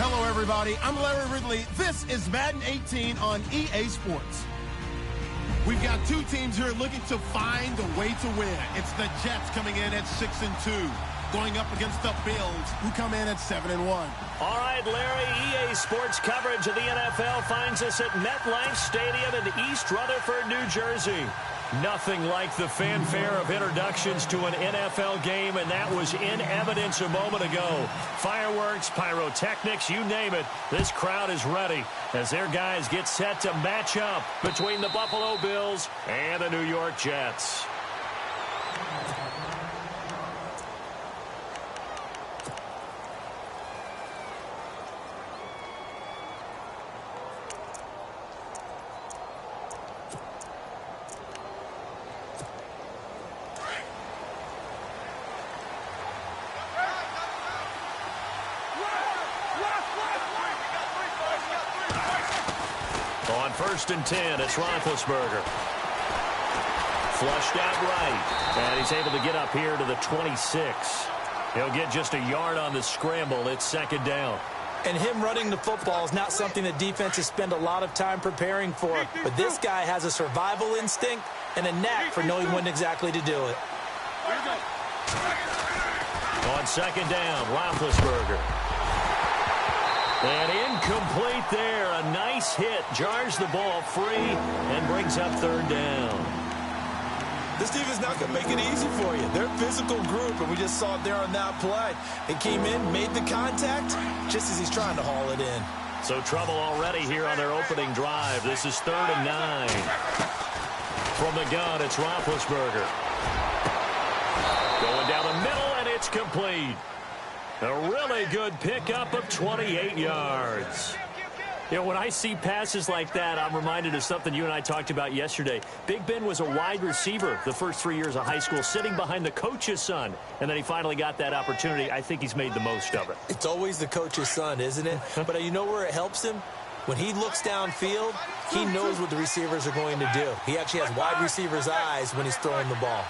Hello, everybody. I'm Larry Ridley. This is Madden 18 on EA Sports. We've got two teams here looking to find a way to win. It's the Jets coming in at 6-2, going up against the Bills, who come in at 7-1. All right, Larry, EA Sports coverage of the NFL finds us at MetLife Stadium in East Rutherford, New Jersey. Nothing like the fanfare of introductions to an NFL game, and that was in evidence a moment ago. Fireworks, pyrotechnics, you name it. This crowd is ready as their guys get set to match up between the Buffalo Bills and the New York Jets. On 1st and 10, it's Roethlisberger. Flushed out right. And he's able to get up here to the 26. He'll get just a yard on the scramble. It's 2nd down. And him running the football is not something that defenses spend a lot of time preparing for. But this guy has a survival instinct and a knack for knowing when exactly to do it. On 2nd down, Roethlisberger. And incomplete there. A nice hit. Jars the ball free and brings up 3rd down. This defense not going to make it easy for you. They're a physical group, and we just saw it there on that play. They came in, made the contact, just as he's trying to haul it in. So trouble already here on their opening drive. This is 3rd and 9. From the gun, it's Roethlisberger. Going down the middle, and it's complete. A really good pickup of 28 yards. You know, when I see passes like that, I'm reminded of something you and I talked about yesterday. Big Ben was a wide receiver the first 3 years of high school, sitting behind the coach's son. And then he finally got that opportunity. I think he's made the most of it. It's always the coach's son, isn't it? But you know where it helps him? When he looks downfield, he knows what the receivers are going to do. He actually has wide receivers' eyes when he's throwing the ball.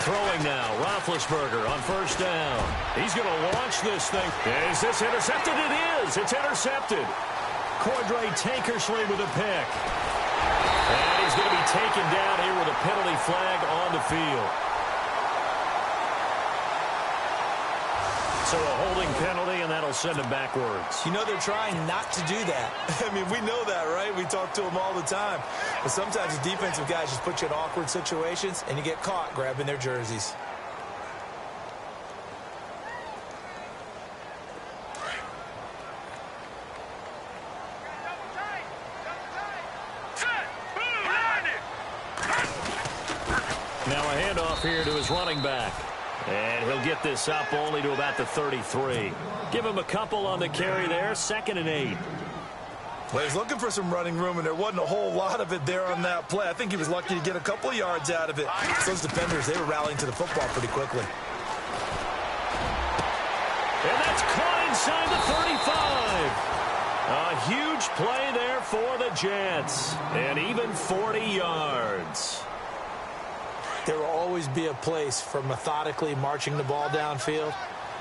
Throwing now, Roethlisberger on 1st down. He's going to launch this thing. Is this intercepted? It is. It's intercepted. Cordray Tankersley with a pick. And he's going to be taken down here with a penalty flag on the field. So a holding penalty, and that'll send him backwards. You know they're trying not to do that. I mean, we know that, right? We talk to them all the time. But sometimes the defensive guys just put you in awkward situations, and you get caught grabbing their jerseys. Now a handoff here to his running back. And he'll get this up only to about the 33. Give him a couple on the carry there. 2nd and 8. Well, he's looking for some running room, and there wasn't a whole lot of it there on that play. I think he was lucky to get a couple of yards out of it. Those defenders, they were rallying to the football pretty quickly. And that's caught inside the 35. A huge play there for the Jets. And even 40 yards. There will always be a place for methodically marching the ball downfield.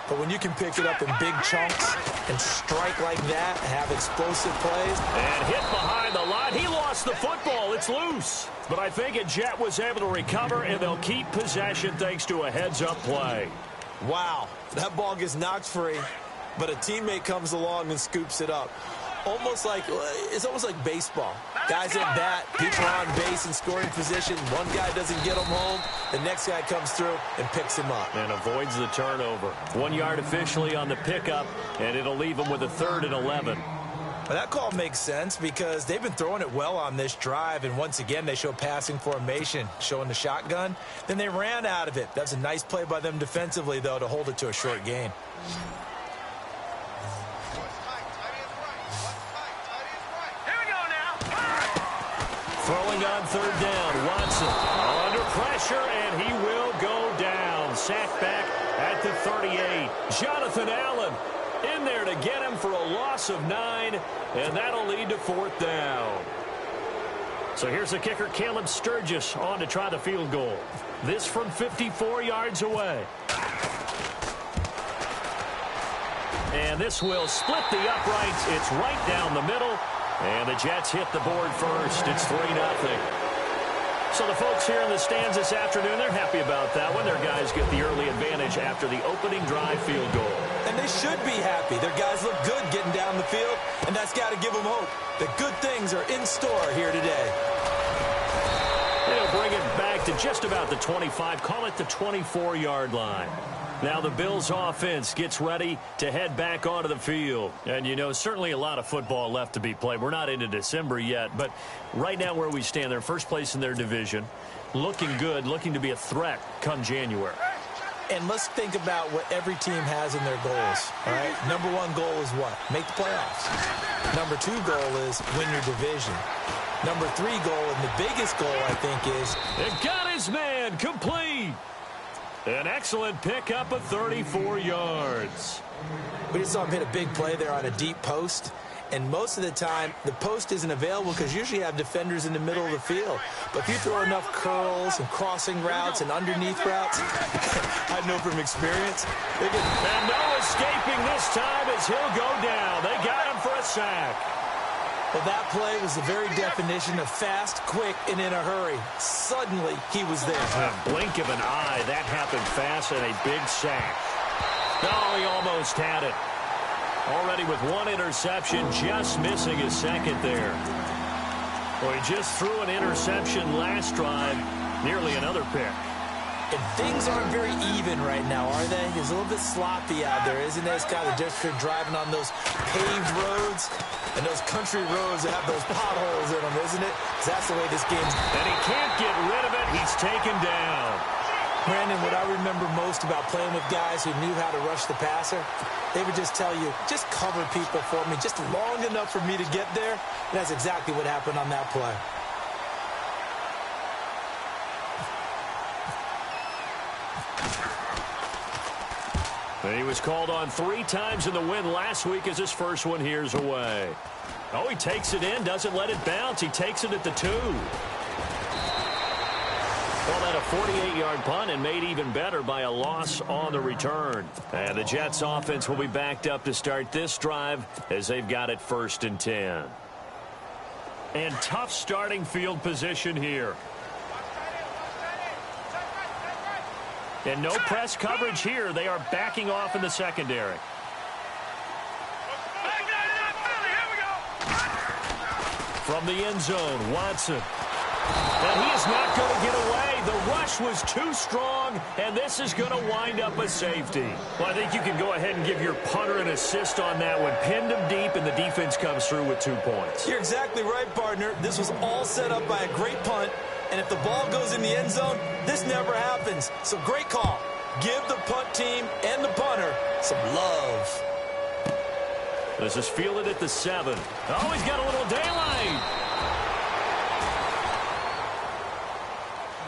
But when you can pick it up in big chunks and strike like that, have explosive plays. And hit behind the line. He lost the football. It's loose. But I think a Jet was able to recover, and they'll keep possession thanks to a heads-up play. Wow, that ball gets knocked free, but a teammate comes along and scoops it up. It's almost like baseball. Guys at bat, people are on base in scoring position. One guy doesn't get him home. The next guy comes through and picks him up. And avoids the turnover. 1 yard officially on the pickup, and it'll leave him with a 3rd and 11. Well, that call makes sense because they've been throwing it well on this drive, and once again they show passing formation, showing the shotgun. Then they ran out of it. That's a nice play by them defensively, though, to hold it to a short gain. Throwing on 3rd down, Watson under pressure, and he will go down. Sacked back at the 38. Jonathan Allen in there to get him for a loss of 9, and that'll lead to 4th down. So here's the kicker, Caleb Sturgis, on to try the field goal. This from 54 yards away. And this will split the uprights. It's right down the middle. And the Jets hit the board first. It's 3-0. So the folks here in the stands this afternoon, they're happy about that one. Their guys get the early advantage after the opening drive field goal. And they should be happy. Their guys look good getting down the field, and that's got to give them hope that good things are in store here today. They'll bring it back to just about the 25, call it the 24-yard line. Now the Bills offense gets ready to head back onto the field. And, you know, certainly a lot of football left to be played. We're not into December yet, but right now where we stand, they're first place in their division, looking good, looking to be a threat come January. And let's think about what every team has in their goals, all right? Number one goal is what? Make the playoffs. Number two goal is win your division. Number three goal, and the biggest goal, I think, is... It got his man complete. An excellent pickup of 34 yards. We just saw him hit a big play there on a deep post. And most of the time, the post isn't available because usually you have defenders in the middle of the field. But if you throw enough curls and crossing routes and underneath routes, I know from experience. And no escaping this time as he'll go down. They got him for a sack. Well, that play was the very definition of fast, quick, and in a hurry. Suddenly, he was there. A blink of an eye. That happened fast and a big sack. Oh, he almost had it. Already with one interception, just missing his second there. Well, he just threw an interception last drive. Nearly another pick. And things aren't very even right now, are they? It's a little bit sloppy out there, isn't it? It's kind of different between driving on those paved roads and those country roads that have those potholes in them, isn't it? 'Cause that's the way this game's... And he can't get rid of it. He's taken down. Brandon, what I remember most about playing with guys who knew how to rush the passer, they would just tell you, just cover people for me, just long enough for me to get there. And that's exactly what happened on that play. And he was called on 3 times in the win last week as his first one here's away. Oh, he takes it in, doesn't let it bounce. He takes it at the 2. Well, that a 48-yard punt and made even better by a loss on the return. And the Jets offense will be backed up to start this drive as they've got it 1st and 10. And tough starting field position here. And no press coverage here. They are backing off in the secondary. From the end zone, Watson. And he is not going to get away. The rush was too strong, and this is going to wind up a safety. Well, I think you can go ahead and give your punter an assist on that one. Pinned him deep, and the defense comes through with 2 points. You're exactly right, partner. This was all set up by a great punt. And if the ball goes in the end zone, this never happens. So great call. Give the punt team and the punter some love. This is fielded at the 7. Oh, he's got a little daylight.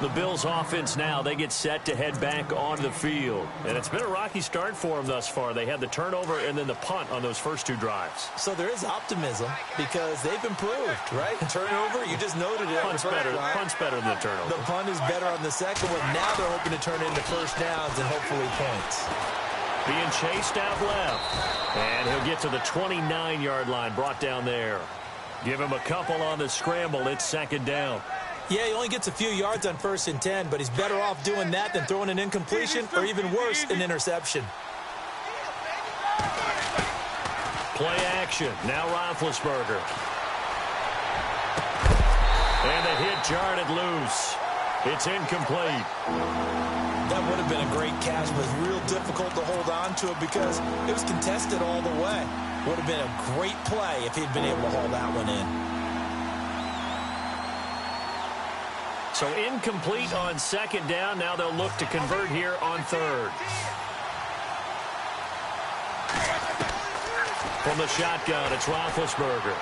The Bills offense now, they get set to head back onto the field. And it's been a rocky start for them thus far. They had the turnover and then the punt on those first 2 drives. So there is optimism because they've improved, right? Turnover, you just noted it. Punt's better than the turnover. The punt is better on the second one. Now they're hoping to turn it into first downs and hopefully points. Being chased out left. And he'll get to the 29-yard line, brought down there. Give him a couple on the scramble. It's 2nd down. Yeah, he only gets a few yards on 1st and 10, but he's better off doing that than throwing an incompletion or even worse, an interception. Play action. Now Roethlisberger. And the hit jarred it loose. It's incomplete. That would have been a great catch, but it's real difficult to hold on to it because it was contested all the way. Would have been a great play if he'd been able to haul that one in. So incomplete on 2nd down. Now they'll look to convert here on 3rd. From the shotgun, it's Roethlisberger.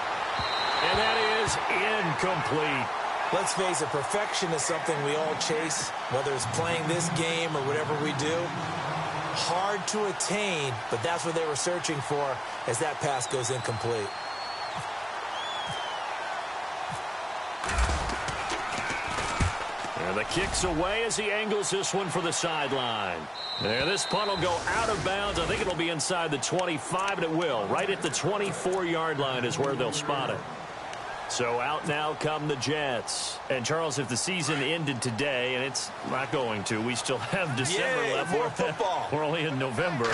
And that is incomplete. Let's face it, perfection is something we all chase, whether it's playing this game or whatever we do. Hard to attain, but that's what they were searching for as that pass goes incomplete. And the kick's away as he angles this one for the sideline. And this punt will go out of bounds. I think it'll be inside the 25, and it will. Right at the 24-yard line is where they'll spot it. So out now come the Jets. And, Charles, if the season ended today, and it's not going to, we still have December left. More football. We're only in November.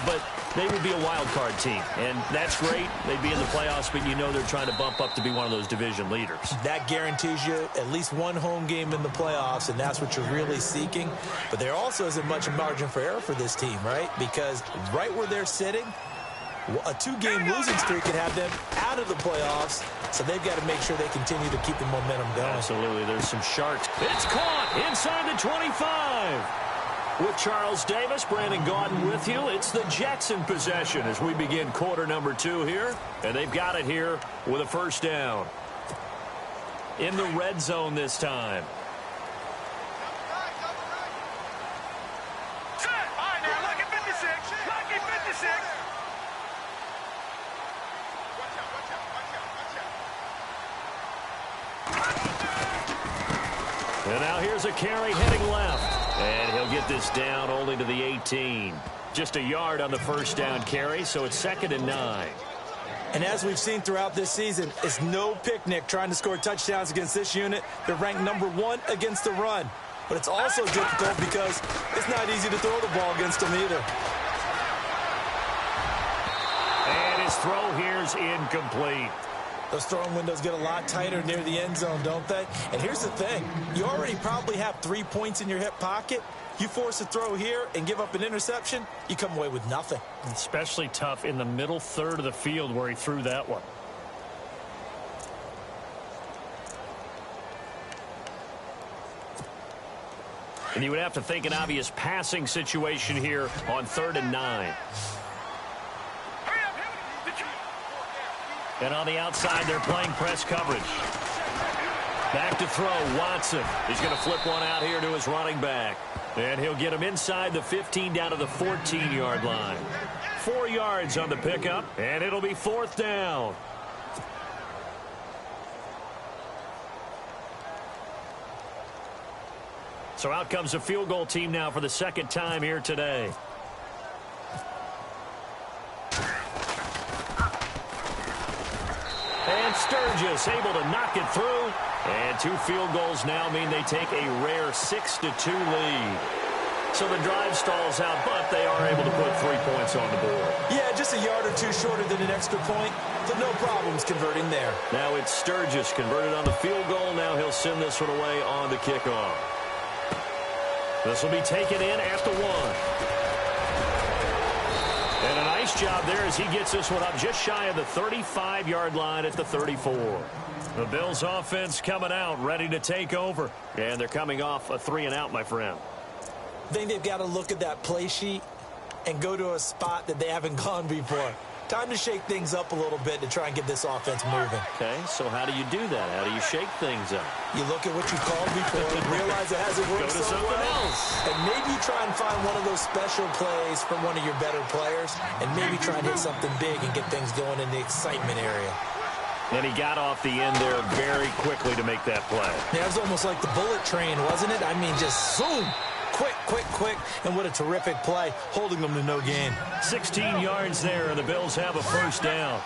But they would be a wild card team. And that's great. They'd be in the playoffs, but you know they're trying to bump up to be one of those division leaders. That guarantees you at least one home game in the playoffs, and that's what you're really seeking. But there also isn't much margin for error for this team, right? Because right where they're sitting, a two-game losing streak could have them out of the playoffs, so they've got to make sure they continue to keep the momentum going. Absolutely. There's some sharks. It's caught inside the 25. With Charles Davis, Brandon Gaudin with you. It's the Jets in possession as we begin quarter number 2 here, and they've got it here with a first down. In the red zone this time. And now here's a carry heading left. And he'll get this down only to the 18. Just a yard on the first down carry, so it's 2nd and 9. And as we've seen throughout this season, it's no picnic trying to score touchdowns against this unit. They're ranked number 1 against the run. But it's also difficult because it's not easy to throw the ball against them either. And his throw here's incomplete. Those throwing windows get a lot tighter near the end zone, don't they? And here's the thing. You already probably have 3 points in your hip pocket. You force a throw here and give up an interception, you come away with nothing. Especially tough in the middle third of the field where he threw that one. And you would have to think an obvious passing situation here on 3rd and 9. And on the outside, they're playing press coverage. Back to throw, Watson. He's going to flip one out here to his running back. And he'll get him inside the 15 down to the 14-yard line. 4 yards on the pickup, and it'll be 4th down. So out comes a field goal team now for the 2nd time here today. And Sturgis able to knock it through. And 2 field goals now mean they take a rare 6-2 lead. So the drive stalls out, but they are able to put 3 points on the board. Yeah, just a yard or 2 shorter than an extra point, but no problems converting there. Now it's Sturgis converted on the field goal. Now he'll send this one away on the kickoff. This will be taken in at the 1. And a nice job there as he gets this one up just shy of the 35-yard line at the 34. The Bills offense coming out, ready to take over. And they're coming off a 3-and-out, my friend. I think they've got to look at that play sheet and go to a spot that they haven't gone before. Time to shake things up a little bit to try and get this offense moving. Okay, so how do you do that? How do you shake things up? You look at what you called before, realize it hasn't worked Go to so something well, else. and maybe try and find one of those special plays from one of your better players, and maybe try and hit something big and get things going in the excitement area. And he got off the end there very quickly to make that play. Yeah, it was almost like the bullet train, wasn't it? I mean, just zoom. Quick, and what a terrific play, holding them to no gain. 16 yards there, and the Bills have a first down.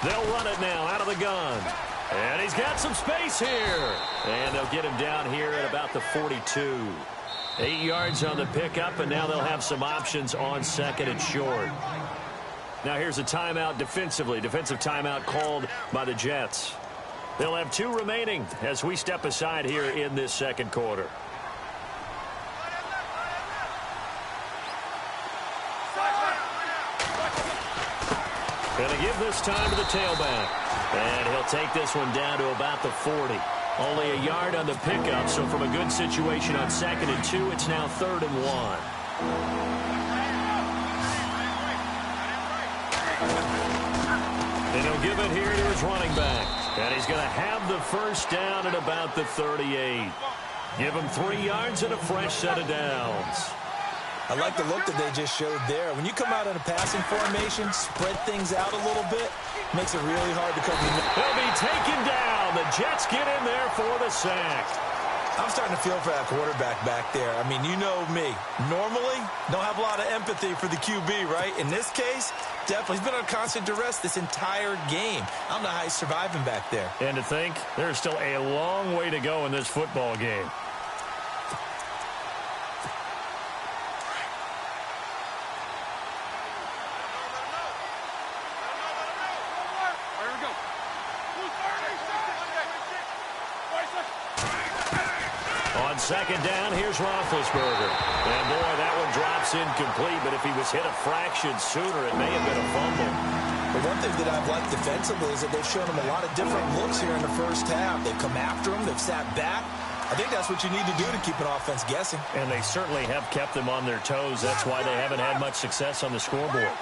They'll run it now out of the gun. And he's got some space here. And they'll get him down here at about the 42. 8 yards on the pickup, and now they'll have some options on 2nd and short. Now here's a timeout defensively. Defensive timeout called by the Jets. They'll have 2 remaining as we step aside here in this 2nd quarter. Gonna give this time to the tailback. And he'll take this one down to about the 40. Only a yard on the pickup, so from a good situation on 2nd and 2, it's now 3rd and 1. And he'll give it here to his running back. And he's going to have the first down at about the 38. Give him 3 yards and a fresh set of downs. I like the look that they just showed there. When you come out in a passing formation, spread things out a little bit, makes it really hard to cover. He'll be taken down. The Jets get in there for the sack. I'm starting to feel for that quarterback back there. I mean, you know me. Normally, don't have a lot of empathy for the QB, right? In this case, definitely. He's been on constant duress this entire game. I don't know how he's surviving back there. And to think, there's still a long way to go in this football game. On second down, here's Roethlisberger. And boy, that one drops incomplete, but if he was hit a fraction sooner, it may have been a fumble. But one thing that I've liked defensively is that they've shown him a lot of different looks here in the first half. They've come after him. They've sat back. I think that's what you need to do to keep an offense guessing. And they certainly have kept them on their toes. That's why they haven't had much success on the scoreboard.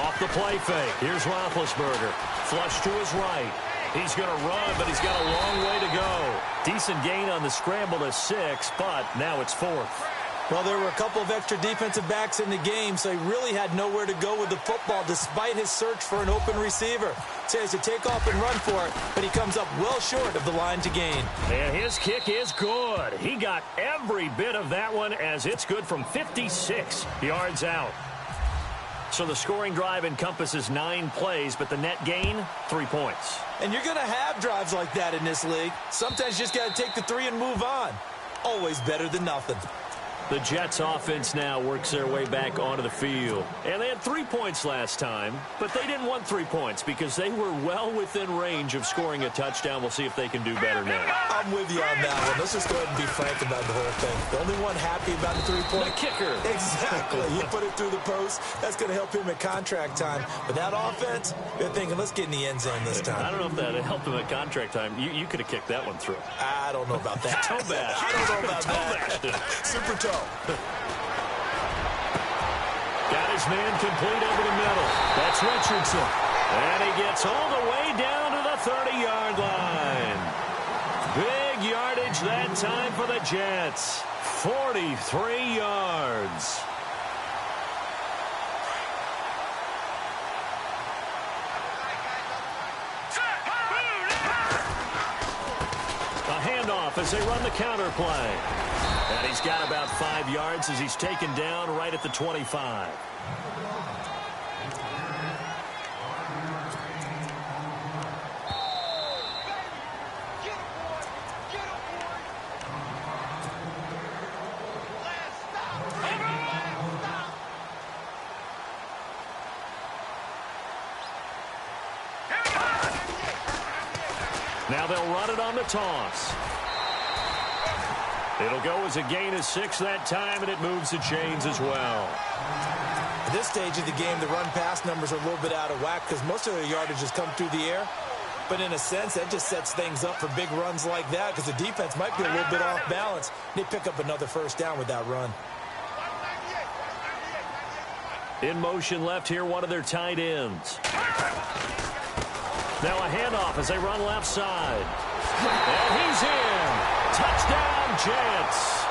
Off the play fake. Here's Roethlisberger. Flush to his right. He's going to run, but he's got a long way to go. Decent gain on the scramble to 6, but now it's 4th. Well, there were a couple of extra defensive backs in the game, so he really had nowhere to go with the football despite his search for an open receiver. So he has to take off and run for it, but he comes up well short of the line to gain. And his kick is good. He got every bit of that one as it's good from 56 yards out. So the scoring drive encompasses 9 plays, but the net gain, 3 points. And you're going to have drives like that in this league. Sometimes you just got to take the 3 and move on. Always better than nothing. The Jets offense now works their way back onto the field. And they had 3 points last time, but they didn't want 3 points because they were well within range of scoring a touchdown. We'll see if they can do better now. I'm with you on that one. Let's just go ahead and be frank about the whole thing. The only one happy about the 3-point. The kicker. Exactly. You put it through the post. That's going to help him at contract time. But that offense, they're thinking, let's get in the end zone this time. I don't know if that helped him at contract time. You could have kicked that one through. I don't know about that. Toe bash. I don't know about that. Super toe. Got his man complete over the middle. That's Richardson. And he gets all the way down to the 30-yard line. Big yardage that time for the Jets. 43 yards. A handoff as they run the counter play. And he's got about 5 yards as he's taken down right at the 25. Now they'll run it on the toss. It'll go as a gain of 6 that time, and it moves the chains as well. At this stage of the game, the run-pass numbers are a little bit out of whack because most of their yardage has come through the air. But in a sense, that just sets things up for big runs like that because the defense might be a little bit off balance. They pick up another first down with that run. In motion left here, one of their tight ends. Now a handoff as they run left side. And he's in. Touchdown, Jets.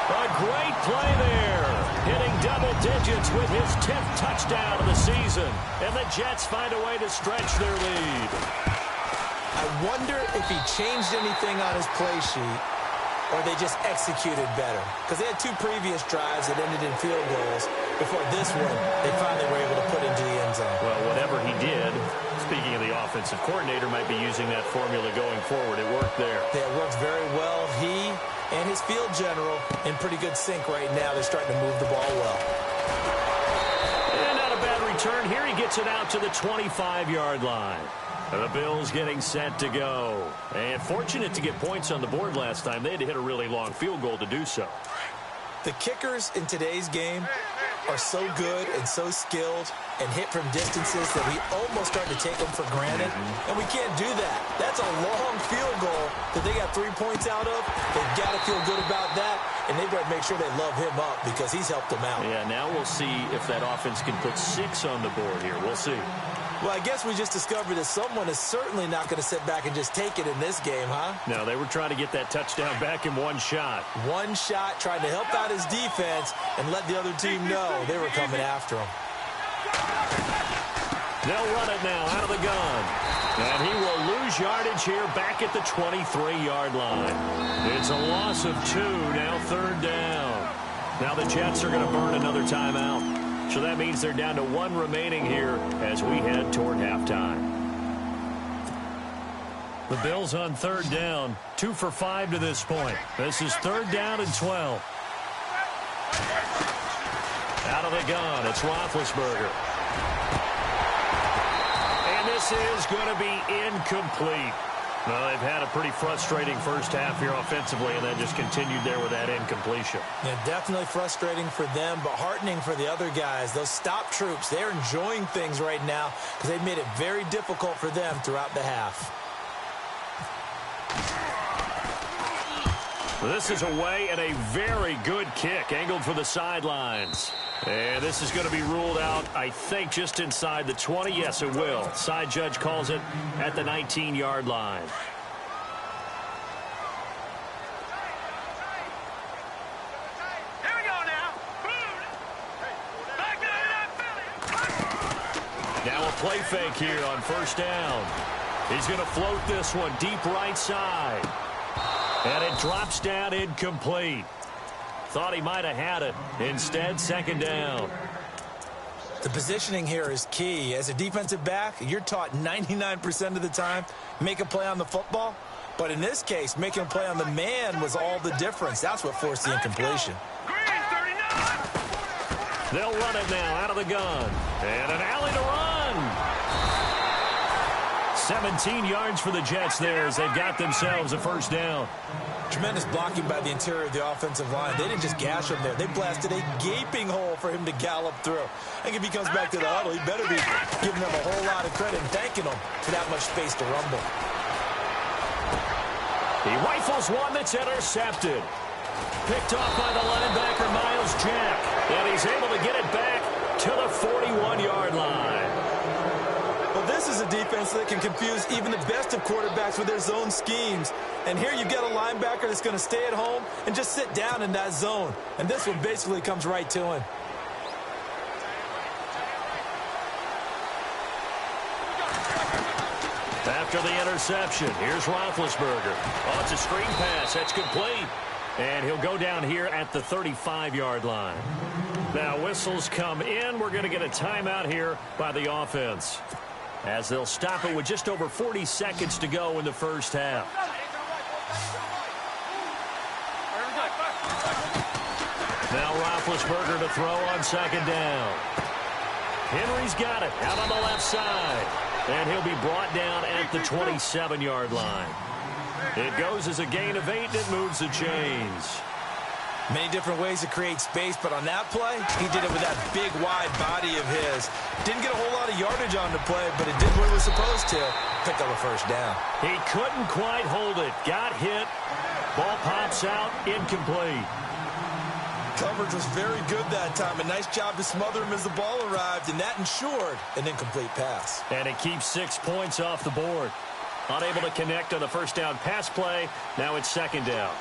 A great play there. Hitting double digits with his 10th touchdown of the season. And the Jets find a way to stretch their lead. I wonder if he changed anything on his play sheet or they just executed better. Because they had 2 previous drives that ended in field goals. Before this one, they finally were able to put into the end zone. Well, whatever he did, speaking of the offensive coordinator, might be using that formula going forward. It worked there. Yeah, it worked very well. He and his field general in pretty good sync right now. They're starting to move the ball well. And not a bad return here. He gets it out to the 25-yard line. The Bills getting set to go. And fortunate to get points on the board last time. They had to hit a really long field goal to do so. The kickers in today's game are so good and so skilled and hit from distances that we almost start to take them for granted. And we can't do that. That's a long field goal that they got 3 points out of. They've got to feel good about that, and they better make sure they love him up because he's helped them out. Yeah, now we'll see if that offense can put 6 on the board here. We'll see. Well, I guess we just discovered that someone is certainly not going to sit back and just take it in this game, huh? No, they were trying to get that touchdown back in one shot. One shot, trying to help out his defense and let the other team know they were coming after him. They'll run it now out of the gun. And he will lose yardage here back at the 23-yard line. It's a loss of 2, now 3rd down. Now the Jets are going to burn another timeout. So that means they're down to 1 remaining here as we head toward halftime. The Bills on 3rd down, 2 for 5 to this point. This is 3rd down and 12. Out of the gun, it's Roethlisberger. And this is going to be incomplete. Well, they've had a pretty frustrating first half here offensively, and then just continued there with that incompletion. Yeah, definitely frustrating for them, but heartening for the other guys. Those stop troops, they're enjoying things right now because they've made it very difficult for them throughout the half. This is away and a very good kick, angled for the sidelines. And this is going to be ruled out, I think, just inside the 20. Yes, it will. Side judge calls it at the 19-yard line. Here we go now. Now a play fake here on 1st down. He's going to float this one deep right side. And it drops down incomplete. Thought he might have had it. Instead, 2nd down. The positioning here is key. As a defensive back, you're taught 99% of the time, make a play on the football. But in this case, making a play on the man was all the difference. That's what forced the incompletion. They'll run it now out of the gun. And an alley to run. 17 yards for the Jets there as they've got themselves a 1st down. Tremendous blocking by the interior of the offensive line. They didn't just gash him there. They blasted a gaping hole for him to gallop through. I think if he comes back to the huddle, he better be giving them a whole lot of credit and thanking them for that much space to rumble. He rifles one that's intercepted. Picked off by the linebacker, Miles Jack. And he's able to get it back to the 41-yard line. Well, this is a defense that can confuse even the best of quarterbacks with their zone schemes. And here you've got a linebacker that's going to stay at home and just sit down in that zone. And this one basically comes right to him. After the interception, here's Roethlisberger. Oh, it's a screen pass. That's complete. And he'll go down here at the 35-yard line. Now, whistles come in. We're going to get a timeout here by the offense, as they'll stop it with just over 40 seconds to go in the first half. Now Roethlisberger to throw on 2nd down. Henry's got it out on the left side. And he'll be brought down at the 27-yard line. It goes as a gain of 8. It moves the chains. Many different ways to create space, but on that play, he did it with that big, wide body of his. Didn't get a whole lot of yardage on the play, but it did what it was supposed to. Picked up a 1st down. He couldn't quite hold it. Got hit. Ball pops out. Incomplete. Coverage was very good that time. A nice job to smother him as the ball arrived, and that ensured an incomplete pass. And it keeps 6 points off the board. Unable to connect on the 1st down pass play. Now it's 2nd down.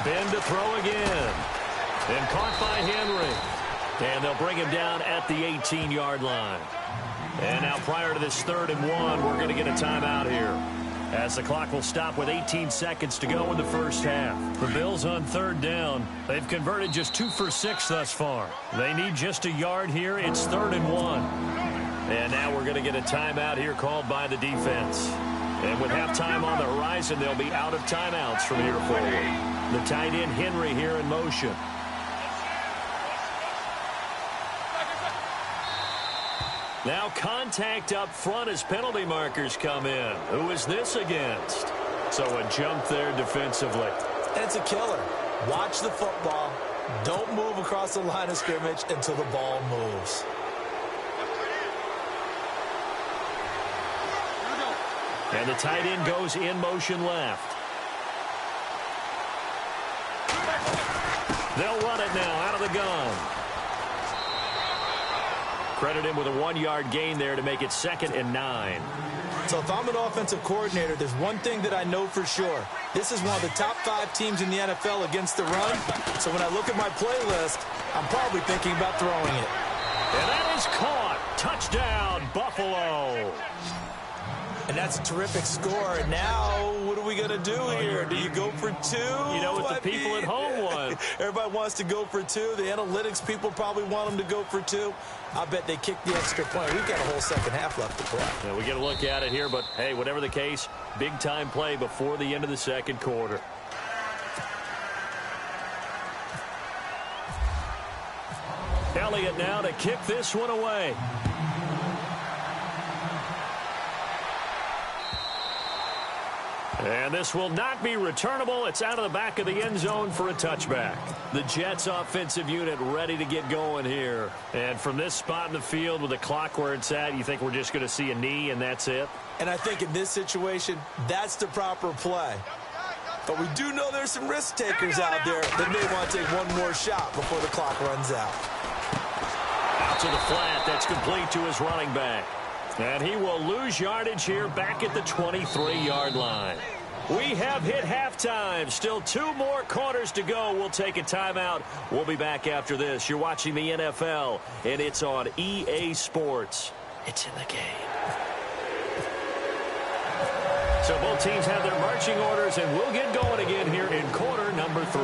Ben to throw again. And caught by Henry. And they'll bring him down at the 18-yard line. And now prior to this 3rd and 1, we're going to get a timeout here, as the clock will stop with 18 seconds to go in the first half. The Bills on 3rd down. They've converted just 2 for 6 thus far. They need just a yard here. It's 3rd and 1. And now we're going to get a timeout here called by the defense. And with halftime on the horizon, they'll be out of timeouts from here forward. The tight end Henry here in motion. Now contact up front as penalty markers come in. Who is this against? So a jump there defensively. And it's a killer. Watch the football. Don't move across the line of scrimmage until the ball moves. And the tight end goes in motion left. They'll run it now out of the gun. Credit him with a 1-yard gain there to make it 2nd and 9. So if I'm an offensive coordinator, there's one thing that I know for sure. This is one of the top 5 teams in the NFL against the run. So when I look at my playlist, I'm probably thinking about throwing it. And that is caught. Touchdown, Buffalo. And that's a terrific score. And now, what are we going to do here? Do you go for 2? You know what the people at home want. Everybody wants to go for 2. The analytics people probably want them to go for 2. I bet they kick the extra point. We've got a whole second half left to play. Yeah, we get a look at it here, but, hey, whatever the case, big-time play before the end of the second quarter. Elliott now to kick this one away. And this will not be returnable. It's out of the back of the end zone for a touchback. The Jets offensive unit ready to get going here. And from this spot in the field with the clock where it's at, you think we're just going to see a knee and that's it? And I think in this situation, that's the proper play. But we do know there's some risk takers out there that may want to take one more shot before the clock runs out. Out to the flat. That's complete to his running back. And he will lose yardage here back at the 23-yard line. We have hit halftime. Still 2 more quarters to go. We'll take a timeout. We'll be back after this. You're watching the NFL, and it's on EA Sports. It's in the game. So both teams have their marching orders, and we'll get going again here in quarter number 3.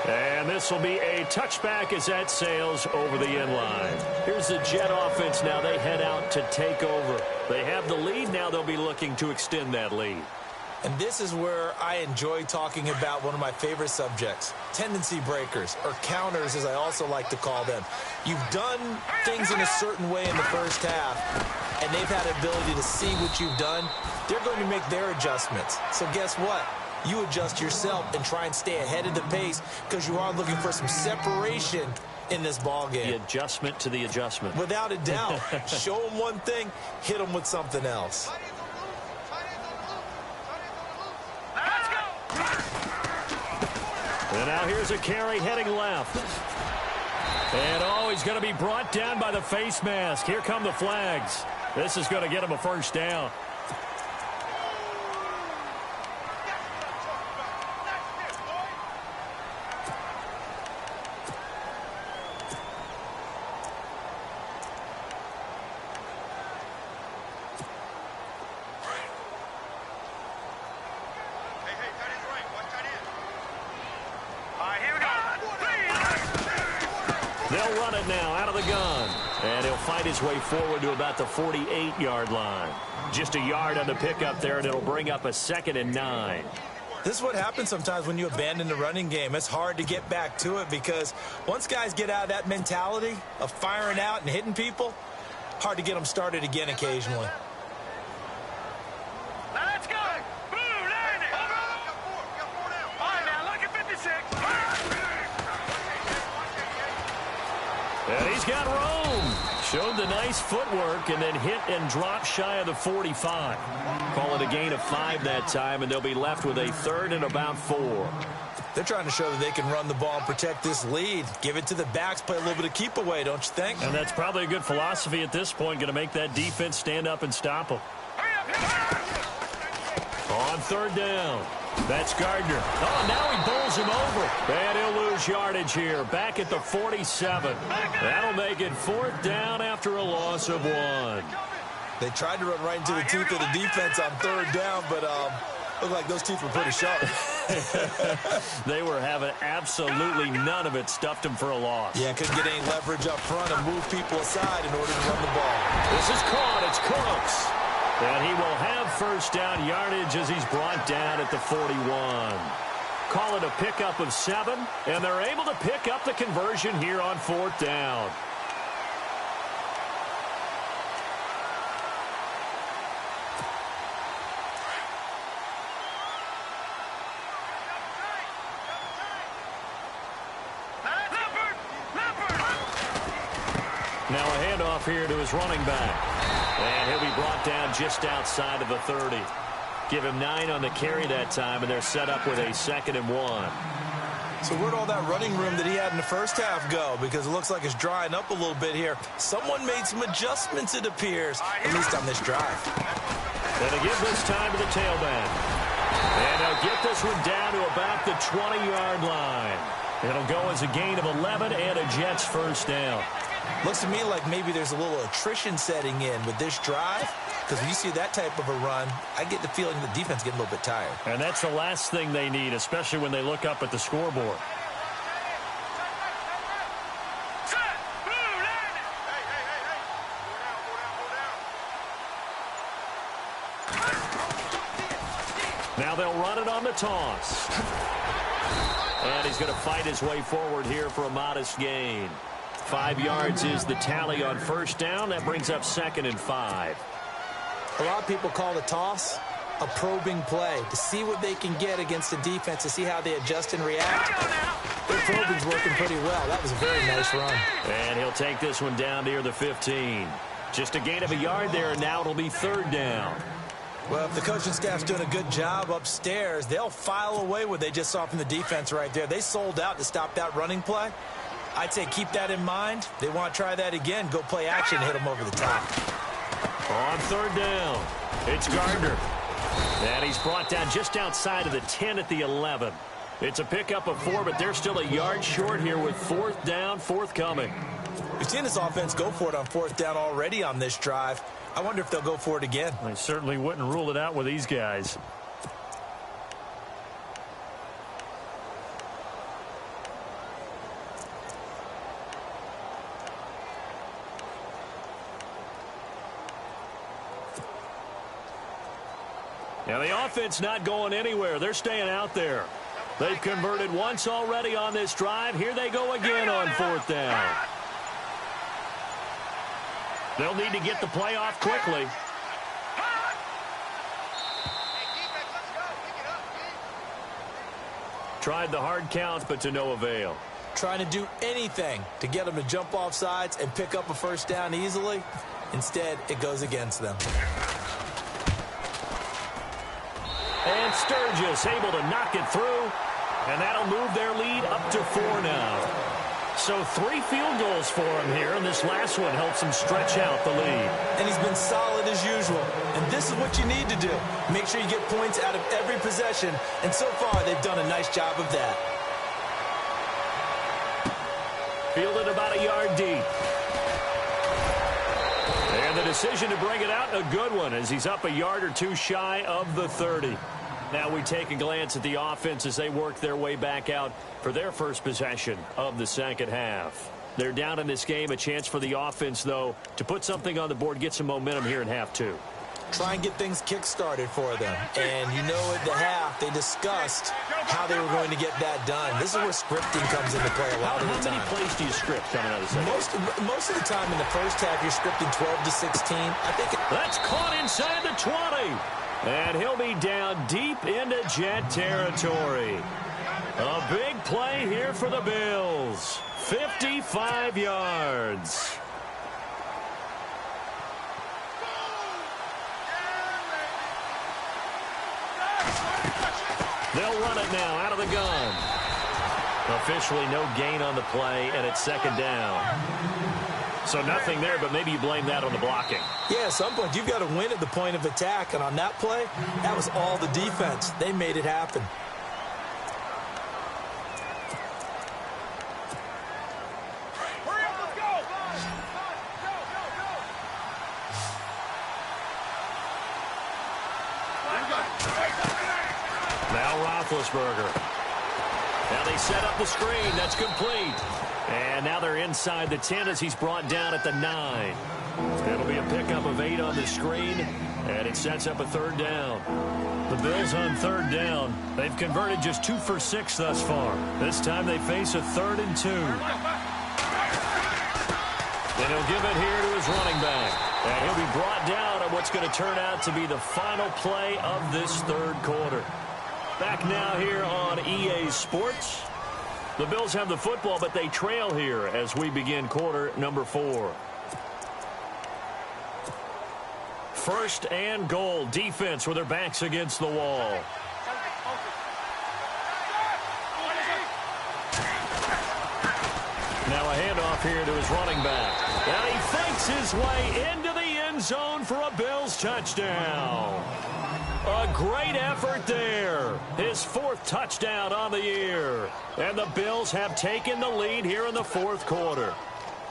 And this will be a touchback as that sails over the end line. Here's the Jet offense now. They head out to take over. They have the lead. Now they'll be looking to extend that lead. And this is where I enjoy talking about one of my favorite subjects, tendency breakers, or counters as I also like to call them. You've done things in a certain way in the first half, and they've had the ability to see what you've done. They're going to make their adjustments. So guess what? You adjust yourself and try and stay ahead of the pace because you are looking for some separation in this ball game. The adjustment to the adjustment. Without a doubt. Show them one thing, hit them with something else. Let's go. And now here's a carry heading left. And he's going to be brought down by the face mask. Here come the flags. This is going to get him a first down. They'll run it now out of the gun. And he'll fight his way forward to about the 48-yard line. Just a yard on the pickup there, and it'll bring up a 2nd and 9. This is what happens sometimes when you abandon the running game. It's hard to get back to it because once guys get out of that mentality of firing out and hitting people, hard to get them started again occasionally. Let's go. Blue, land it. All right, now look at 56. And he's got room. Showed the nice footwork and then hit and dropped shy of the 45. Call it a gain of 5 that time, and they'll be left with a 3rd and about 4. They're trying to show that they can run the ball and protect this lead. Give it to the backs, play a little bit of keep away, don't you think? And that's probably a good philosophy at this point, going to make that defense stand up and stop them. On 3rd down. That's Gardner. Oh, now he bowls him over. And he'll lose yardage here. Back at the 47. That'll make it 4th down after a loss of 1. They tried to run right into the teeth of the defense on 3rd down, but looked like those teeth were pretty sharp. They were having absolutely none of it. Stuffed him for a loss. Yeah, couldn't get any leverage up front and move people aside in order to run the ball. This is caught. It's Cooks. And he will have 1st down yardage as he's brought down at the 41. Call it a pickup of 7, and they're able to pick up the conversion here on 4th down. Now a handoff here to his running back. And he'll be brought down just outside of the 30. Give him 9 on the carry that time, and they're set up with a 2nd and 1. So where'd all that running room that he had in the first half go? Because it looks like it's drying up a little bit here. Someone made some adjustments, it appears, at least on this drive. They'll give this time to the tailback. And they'll get this one down to about the 20-yard line. It'll go as a gain of 11 and a Jets first down. Looks to me like maybe there's a little attrition setting in with this drive. Because when you see that type of a run, I get the feeling the defense getting a little bit tired. And that's the last thing they need, especially when they look up at the scoreboard. Now they'll run it on the toss. And he's going to fight his way forward here for a modest gain. 5 yards is the tally on first down. That brings up 2nd and 5. A lot of people call the toss a probing play to see what they can get against the defense, to see how they adjust and react. Their probing's working pretty well. That was a very nice run. And he'll take this one down near the 15. Just a gain of a yard there, and now it'll be 3rd down. Well, if the coaching staff's doing a good job upstairs, they'll file away what they just saw from the defense right there. They sold out to stop that running play. I'd say keep that in mind. They want to try that again. Go play action, hit them over the top. On 3rd down, it's Gardner. And he's brought down just outside of the 10 at the 11. It's a pickup of 4, but they're still a yard short here with 4th down, forthcoming. We've seen this offense go for it on 4th down already on this drive. I wonder if they'll go for it again. I certainly wouldn't rule it out with these guys. Now the offense not going anywhere. They're staying out there. They've converted once already on this drive. Here they go again on 4th down. They'll need to get the play off quickly. Tried the hard count, but to no avail. Trying to do anything to get them to jump off sides and pick up a first down easily. Instead, it goes against them. And Sturgis able to knock it through. And that'll move their lead up to 4 now. So 3 field goals for him here, and this last one helps him stretch out the lead. And he's been solid as usual. And this is what you need to do. Make sure you get points out of every possession. And so far, they've done a nice job of that. Fielded about a yard deep. And the decision to bring it out, a good one, as he's up a yard or 2 shy of the 30. Now we take a glance at the offense as they work their way back out for their first possession of the 2nd half. They're down in this game. A chance for the offense, though, to put something on the board, get some momentum here in half 2. Try and get things kick-started for them. And you know at the half, they discussed how they were going to get that done. This is where scripting comes into play a lot of the time. How many plays do you script coming out of the second? Most of the time in the first half, you're scripting 12 to 16. I think that's caught inside the 20. And he'll be down deep into Jet territory. A big play here for the Bills. 55 yards. They'll run it now out of the gun. Officially no gain on the play, and it's 2nd down. So nothing there, but maybe you blame that on the blocking. Yeah, at some point you've got to win at the point of attack, and on that play, that was all the defense. They made it happen. Hurry up, let's go! Now Roethlisberger. Now they set up the screen. That's complete. And now they're inside the 10 as he's brought down at the 9. It'll be a pickup of 8 on the screen, and it sets up a 3rd down. The Bills on 3rd down. They've converted just 2 for 6 thus far. This time they face a 3rd and 2. And he'll give it here to his running back. And he'll be brought down on what's going to turn out to be the final play of this 3rd quarter. Back now here on EA Sports. The Bills have the football, but they trail here as we begin quarter number 4. First and goal. Defense with their backs against the wall. Now a handoff here to his running back. And he fakes his way into the end zone for a Bills touchdown. A great effort there. His 4th touchdown on the year. And the Bills have taken the lead here in the 4th quarter.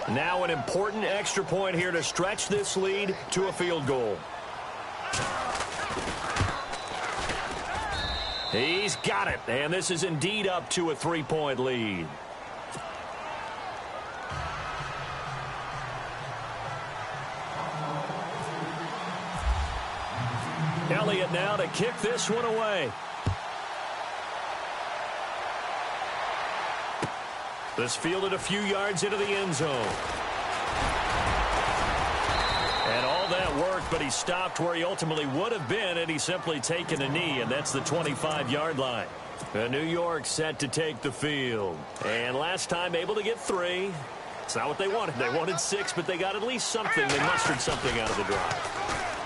Now an important extra point here to stretch this lead to a field goal. He's got it. And this is indeed up to a 3-point lead. Elliott now to kick this one away. This fielded a few yards into the end zone. And all that worked, but he stopped where he ultimately would have been had he simply taken a knee, and that's the 25-yard line. New York set to take the field. And last time able to get 3. It's not what they wanted. They wanted 6, but they got at least something. They mustered something out of the drive.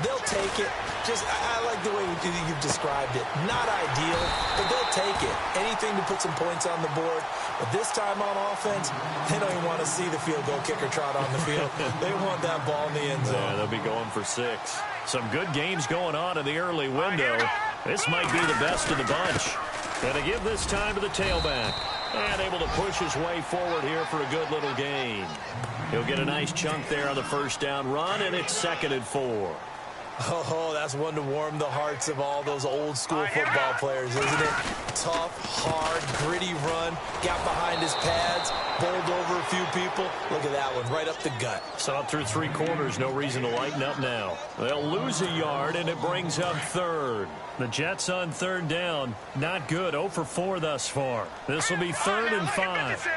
They'll take it. I like the way you've described it. Not ideal, but they'll take it. Anything to put some points on the board. But this time on offense, they don't even want to see the field goal kicker trot on the field. They want that ball in the end zone. Yeah, they'll be going for 6. Some good games going on in the early window. This might be the best of the bunch. And to give this time to the tailback. And able to push his way forward here for a good little gain. He'll get a nice chunk there on the first down run, and it's 2nd and 4. Oh, that's one to warm the hearts of all those old-school football players, isn't it? Tough, hard, gritty run. Got behind his pads, bowled over a few people. Look at that one, right up the gut. Saw it through 3 quarters. No reason to lighten up now. They'll lose a yard, and it brings up 3rd. The Jets on 3rd down. Not good. 0 for 4 thus far. This will be 3rd and 5.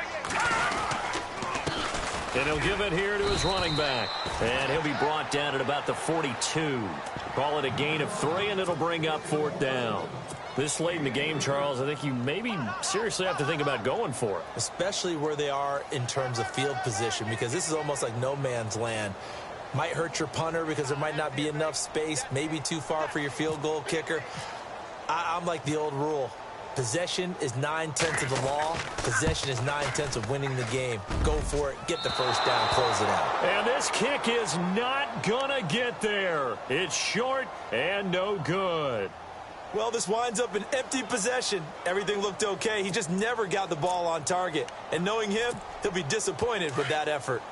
And he'll give it here to his running back. And he'll be brought down at about the 42. Call it a gain of 3, and it'll bring up 4th down. This late in the game, Charles, I think you maybe seriously have to think about going for it. Especially where they are in terms of field position, because this is almost like no man's land. Might hurt your punter because there might not be enough space, maybe too far for your field goal kicker. I'm like the old rule. Possession is 9/10 of the law. Possession is 9/10 of winning the game. Go for it. Get the first down. Close it out. And this kick is not gonna get there. It's short and no good. Well, this winds up an empty possession. Everything looked okay. He just never got the ball on target. And knowing him, he'll be disappointed with that effort.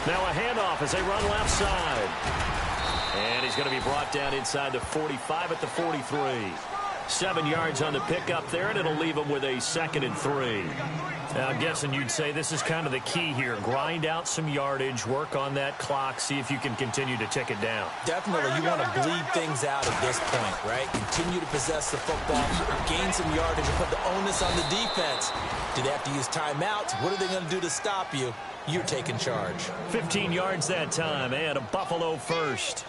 Now a handoff as they run left side. And he's going to be brought down inside the 45 at the 43. 7 yards on the pickup there, and it'll leave him with a 2nd and 3. Now, I'm guessing you'd say this is kind of the key here. Grind out some yardage, work on that clock, see if you can continue to tick it down. Definitely. You want to bleed things out at this point, right? Continue to possess the football, gain some yardage, and put the onus on the defense. Do they have to use timeouts? What are they going to do to stop you? You're taking charge. 15 yards that time, and a Buffalo first.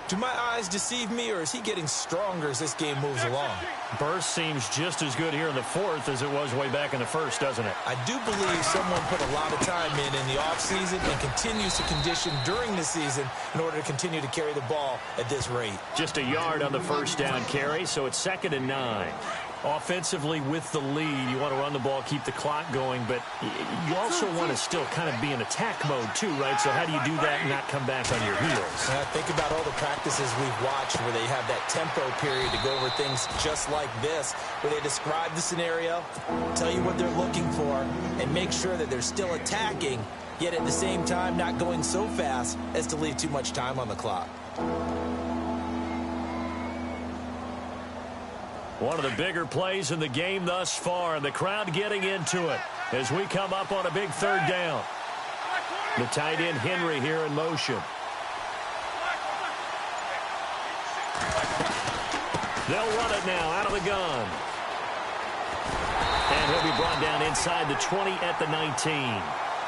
Do my eyes deceive me, or is he getting stronger as this game moves along? Burst seems just as good here in the 4th as it was way back in the 1st, doesn't it? I do believe someone put a lot of time in the offseason and continues to condition during the season in order to continue to carry the ball at this rate. Just a yard on the first down carry, so it's 2nd and 9. Offensively with the lead, you want to run the ball, keep the clock going, but you also want to still kind of be in attack mode too, right? So how do you do that and not come back on your heels? Think about all the practices we've watched where they have that tempo period to go over things just like this, where they describe the scenario, tell you what they're looking for, and make sure that they're still attacking, yet at the same time not going so fast as to leave too much time on the clock. One of the bigger plays in the game thus far, and the crowd getting into it as we come up on a big 3rd down. The tight end Henry here in motion. They'll run it now out of the gun. And he'll be brought down inside the 20 at the 19.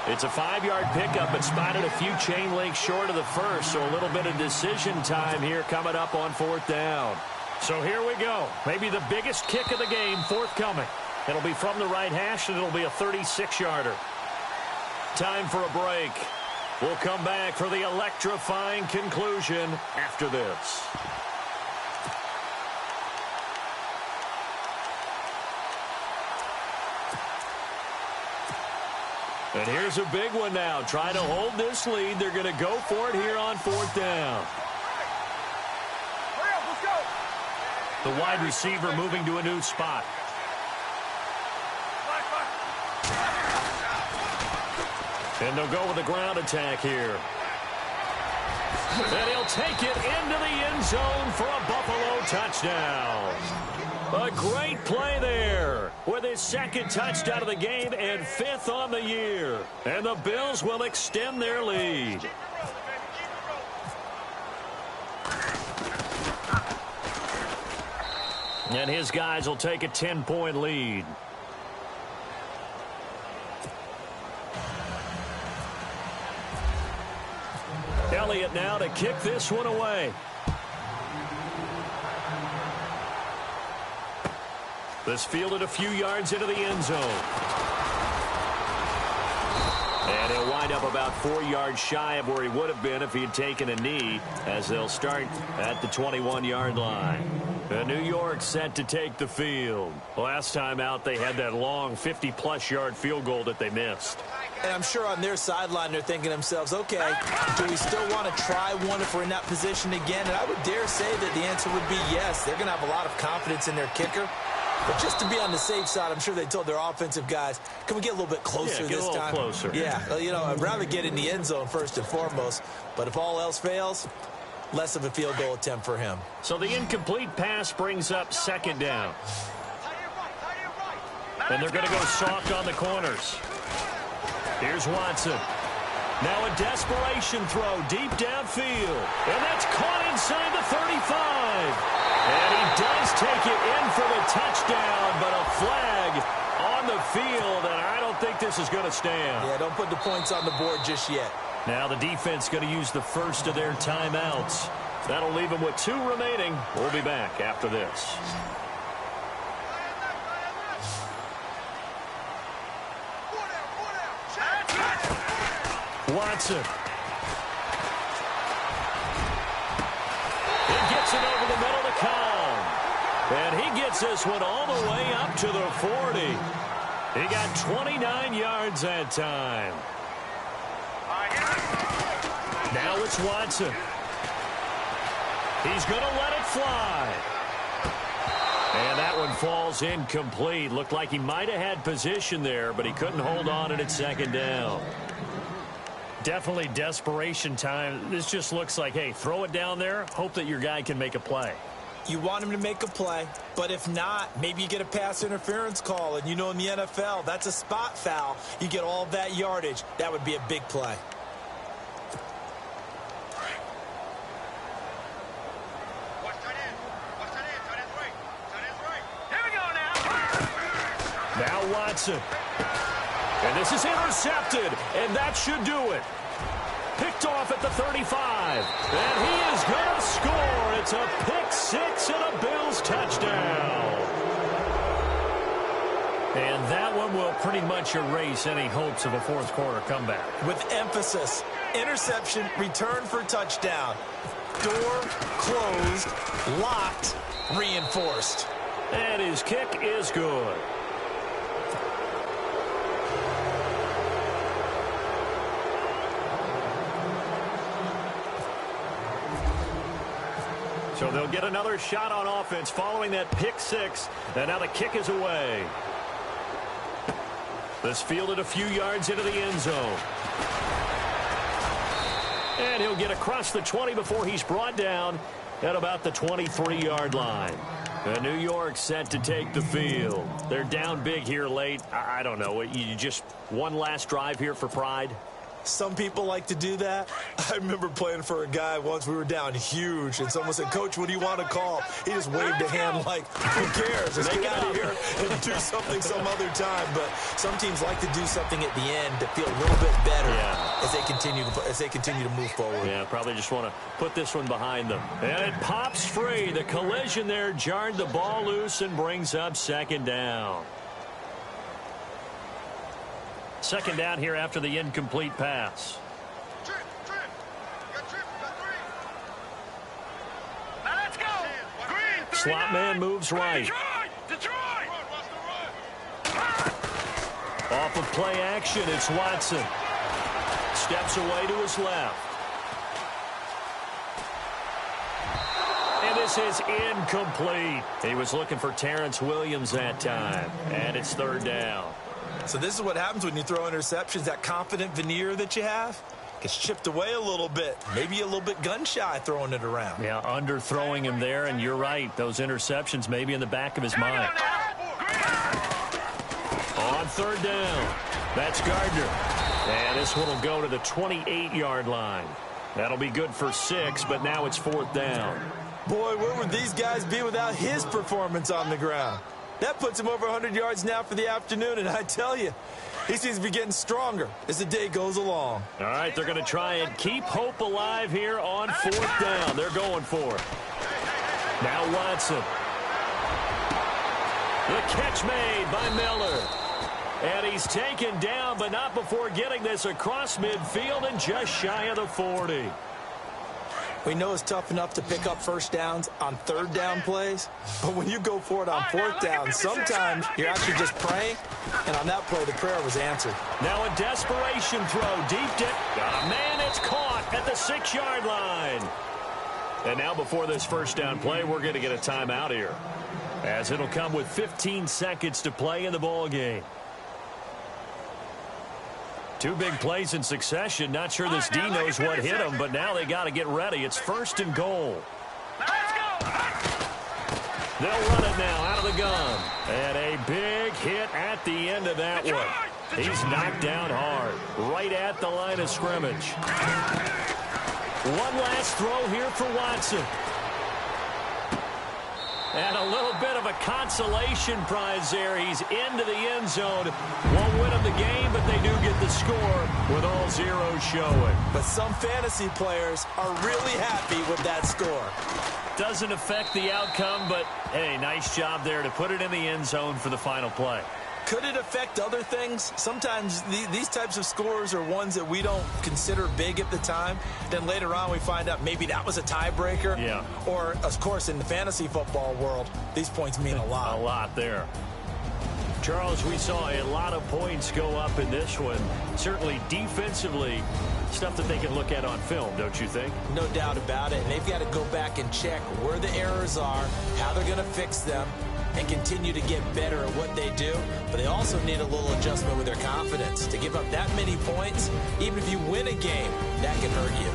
It's a 5-yard pickup, but spotted a few chain links short of the first, so a little bit of decision time here coming up on 4th down. So here we go. Maybe the biggest kick of the game forthcoming. It'll be from the right hash, and it'll be a 36-yarder. Time for a break. We'll come back for the electrifying conclusion after this. And here's a big one now. Trying to hold this lead. They're going to go for it here on 4th down. Hurry up, let's go. The wide receiver moving to a new spot. And they'll go with the ground attack here. And he'll take it into the end zone for a Buffalo touchdown. A great play there with his 2nd touchdown of the game and 5th on the year. And the Bills will extend their lead. And his guys will take a 10-point lead. Elliott now to kick this one away. This fielded a few yards into the end zone. And he'll wind up about 4 yards shy of where he would have been if he had taken a knee, as they'll start at the 21-yard line. And New York set to take the field. Last time out, they had that long 50-plus yard field goal that they missed. And I'm sure on their sideline they're thinking to themselves, okay, do we still want to try one if we're in that position again? And I would dare say that the answer would be yes. They're going to have a lot of confidence in their kicker. But just to be on the safe side, I'm sure they told their offensive guys, can we get a little bit closer this time? Get a little closer. Yeah, well, you know, I'd rather get in the end zone first and foremost. But if all else fails, less of a field goal attempt for him. So the incomplete pass brings up 2nd down. And they're going to go soft on the corners. Here's Watson. Now a desperation throw deep downfield. And that's caught inside the 35. And he does take it in for the touchdown, but a flag on the field, and I don't think this is going to stand. Yeah, don't put the points on the board just yet. Now the defense going to use the first of their timeouts. That'll leave them with 2 remaining. We'll be back after this. Watson. He gets it over the middle to Cobb. And he gets this one all the way up to the 40. He got 29 yards that time. Now it's Watson. He's going to let it fly. And that one falls incomplete. Looked like he might have had position there, but he couldn't hold on at 2nd down. Definitely desperation time. This just looks like, hey, throw it down there, hope that your guy can make a play. You want him to make a play, but if not, maybe you get a pass interference call. And you know in the NFL, that's a spot foul. You get all that yardage. That would be a big play. Now Watson. And this is intercepted, and that should do it. Picked off at the 35. And he is going to score. It's a pick-6 and a Bills touchdown. And that one will pretty much erase any hopes of a 4th quarter comeback. With emphasis, interception, return for touchdown. Door closed, locked, reinforced. And his kick is good. So they'll get another shot on offense following that pick-6. And now the kick is away. This fielded a few yards into the end zone. And he'll get across the 20 before he's brought down at about the 23-yard line. And New York set to take the field. They're down big here late. I don't know. You just one last drive here for pride? Some people like to do that. I remember playing for a guy once. We were down huge, and someone said, "Coach, what do you want to call?" He just waved a hand like, who cares? Let's get out of here and do something some other time. But some teams like to do something at the end to feel a little bit better as they continue to move forward. Yeah, probably just want to put this one behind them. And it pops free. The collision there jarred the ball loose and brings up 2nd down. Second down here after the incomplete pass. Trip. Got trip. Got 3. Now let's go. Green. Slot man moves right. Detroit. Off of play action, it's Watson. Steps away to his left. And this is incomplete. He was looking for Terrence Williams that time. And it's third down. So this is what happens when you throw interceptions. That confident veneer that you have gets chipped away a little bit. Maybe a little bit gun-shy throwing it around. Yeah, underthrowing him there, and you're right. Those interceptions may be in the back of his mind. On third down, that's Gardner. And this one will go to the 28-yard line. That'll be good for 6, but now it's fourth down. Boy, where would these guys be without his performance on the ground? That puts him over 100 yards now for the afternoon, and I tell you, he seems to be getting stronger as the day goes along. All right, they're going to try and keep hope alive here on fourth down. They're going for it. Now Watson. The catch made by Miller. And he's taken down, but not before getting this across midfield and just shy of the 40. We know it's tough enough to pick up first downs on third down plays, but when you go for it on fourth down, sometimes you're actually just praying, and on that play, the prayer was answered. Now a desperation throw, deep dip. Oh, man, it's caught at the 6-yard line. And now before this first down play, we're going to get a timeout here, as it'll come with 15 seconds to play in the ball game. Two big plays in succession. Not sure this D knows what hit him, but now they got to get ready. It's first and goal. They'll run it now out of the gun. And a big hit at the end of that one. He's knocked down hard, right at the line of scrimmage. One last throw here for Watson. And a little bit of a consolation prize there. He's into the end zone. Won't win him the game, but they do get the score with all zeros showing. But some fantasy players are really happy with that score. Doesn't affect the outcome, but, hey, nice job there to put it in the end zone for the final play. Could it affect other things? Sometimes these types of scores are ones that we don't consider big at the time. Then later on we find out maybe that was a tiebreaker. Yeah. Or, of course, in the fantasy football world, these points mean a lot. A lot there. Charles, we saw a lot of points go up in this one. Certainly defensively, stuff that they can look at on film, don't you think? No doubt about it. And they've got to go back and check where the errors are, how they're going to fix them, and continue to get better at what they do. But they also need a little adjustment with their confidence. To give up that many points, even if you win a game, that can hurt you.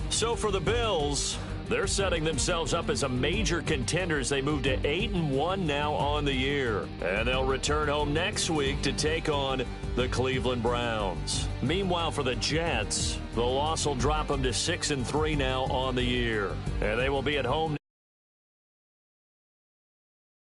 So for the Bills, they're setting themselves up as a major contender as they move to 8-1 now on the year. And they'll return home next week to take on the Cleveland Browns. Meanwhile, for the Jets, the loss will drop them to 6-3 now on the year. And they will be at home